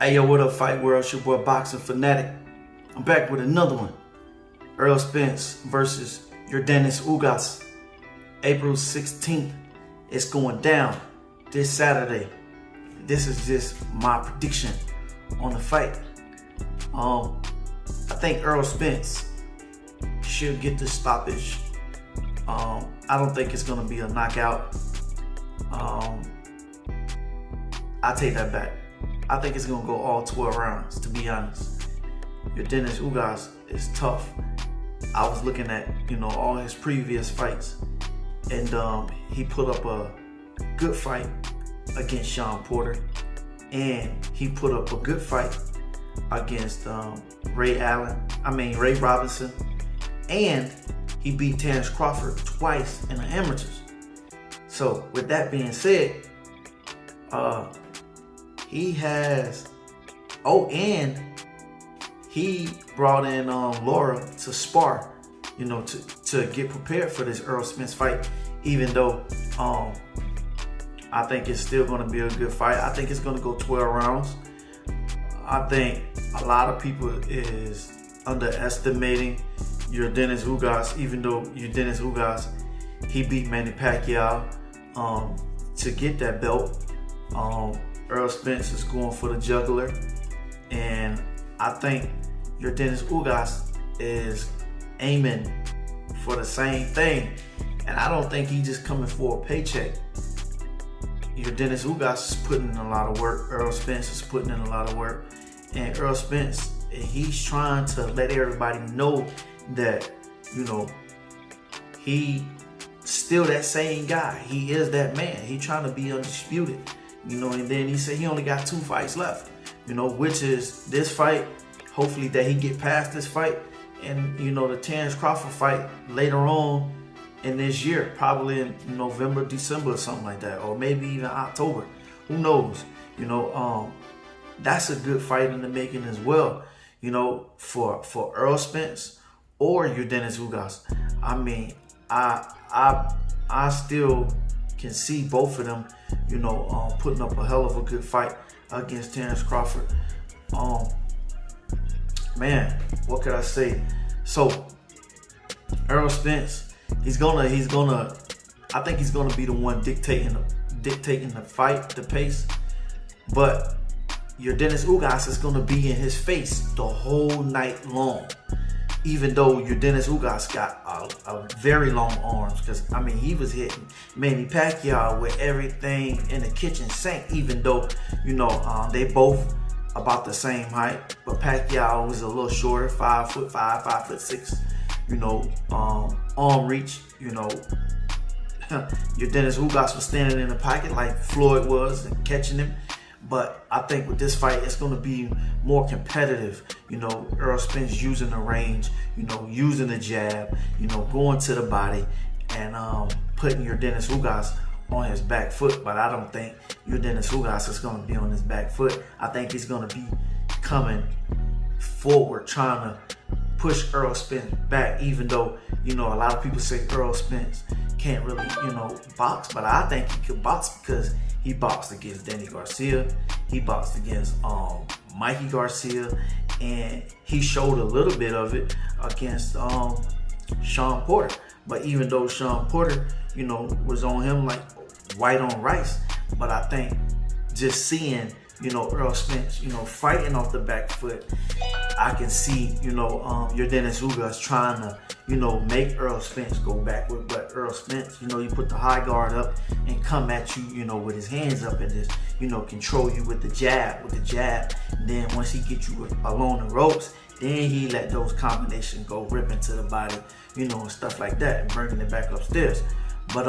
Hey yo, what up, Fight World? It's your boy Boxing Fanatic. I'm back with another one. Errol Spence versus Yordennis Ugas. April 16th. It's going down this Saturday. This is just my prediction on the fight. I think Errol Spence should get the stoppage. I don't think it's gonna be a knockout. I take that back. I think it's gonna go all 12 rounds, to be honest. Yordennis Ugas is tough. I was looking at, all his previous fights, and he put up a good fight against Shawn Porter, and he put up a good fight against Ray Robinson, and he beat Terrence Crawford twice in the amateurs. So with that being said, he has, and he brought in Laura to spar, to get prepared for this Errol Spence fight, even though I think it's still going to be a good fight. I think it's going to go 12 rounds. I think a lot of people is underestimating Yordennis Ugas, even though Yordennis Ugas, he beat Manny Pacquiao to get that belt. Errol Spence is going for the jugular, and I think Yordennis Ugas is aiming for the same thing, and I don't think he's just coming for a paycheck. Yordennis Ugas is putting in a lot of work. Errol Spence is putting in a lot of work, and Errol Spence, he's trying to let everybody know that he still that same guy. He is that man. He trying to be undisputed. And then he said he only got 2 fights left, which is this fight. Hopefully that he get past this fight, and the Terrence Crawford fight later on in this year, probably in November, December, or something like that, or maybe even October. Who knows? That's a good fight in the making as well. For Errol Spence or Yordennis Ugas. I mean, I still can see both of them, putting up a hell of a good fight against Terrence Crawford. Man, what could I say? So Errol Spence, I think he's gonna be the one dictating the fight, the pace. But Yordennis Ugas is gonna be in his face the whole night long. Even though Yordennis Ugas got a very long arms, because he was hitting Manny Pacquiao with everything in the kitchen sink. Even though they both about the same height, but Pacquiao was a little shorter, 5'5", 5'6". Arm reach. Yordennis Ugas was standing in the pocket like Floyd was and catching him. But I think with this fight, it's going to be more competitive. Errol Spence using the range, using the jab, going to the body, and putting Yordennis Ugas on his back foot. But I don't think Yordennis Ugas is going to be on his back foot. I think he's going to be coming forward, trying to push Errol Spence back, even though, a lot of people say Errol Spence can't really, box. But I think he could box because he boxed against Danny Garcia. He boxed against Mikey Garcia, and he showed a little bit of it against Shawn Porter. But even though Shawn Porter, was on him like white on rice, but I think just seeing, Errol Spence, fighting off the back foot, I can see, Yordennis Ugas trying to, make Errol Spence go backward. But Errol Spence, you put the high guard up and come at you, with his hands up and just, control you with the jab. And then once he gets you along the ropes, then he let those combinations go ripping to the body, and stuff like that, and bringing it back upstairs. But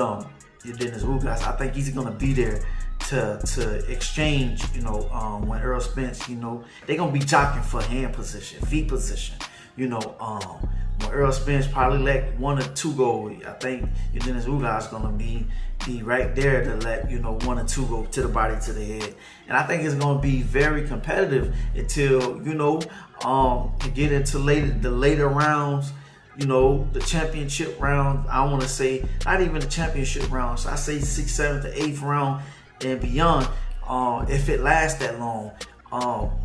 Yordennis Ugas, I think he's gonna be there to exchange, when Errol Spence, they're gonna be jockeying for hand position, feet position. When Errol Spence probably let 1 or 2 go, I think Yordennis Ugas is gonna be right there to let 1 or 2 go to the body, to the head. And I think it's gonna be very competitive until you get into the later rounds. The championship round. I want to say not even the championship rounds. I say 6th, 7th, to 8th round and beyond. If it lasts that long,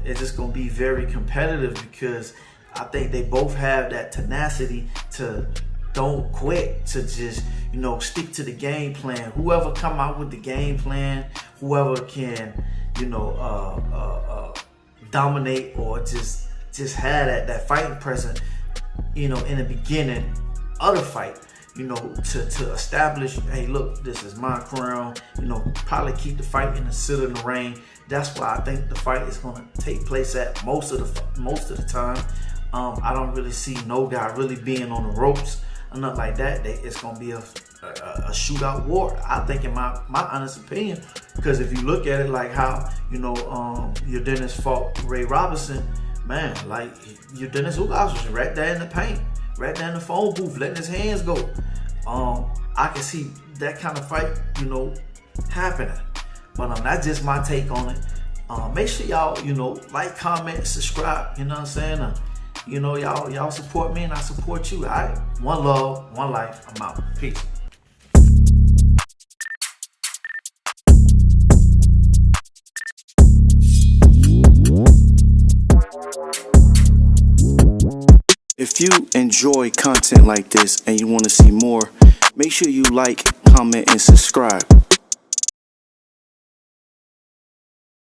it's just gonna be very competitive because I think they both have that tenacity to don't quit, to just, you know, stick to the game plan. Whoever come out with the game plan, whoever can, you know, dominate or just have that fighting presence, you know, in the beginning of the fight, you know, to establish, hey, look, this is my crown, you know, probably keep the fight in the center of the ring. That's why I think the fight is going to take place at most of the time. I don't really see no guy really being on the ropes or nothing like that. It's going to be a shootout war, I think, in my honest opinion. Because if you look at it like how, you know, Yordennis fought Ray Robinson, man, like Yordennis Ugas was right there in the paint, right there in the phone booth, letting his hands go. I can see that kind of fight, you know, happening. But that's just my take on it. Make sure y'all, you know, like, comment, subscribe. You know what I'm saying? You know, y'all support me and I support you. All right? One love, one life. I'm out. Peace. If you enjoy content like this and you want to see more, make sure you like, comment, and subscribe.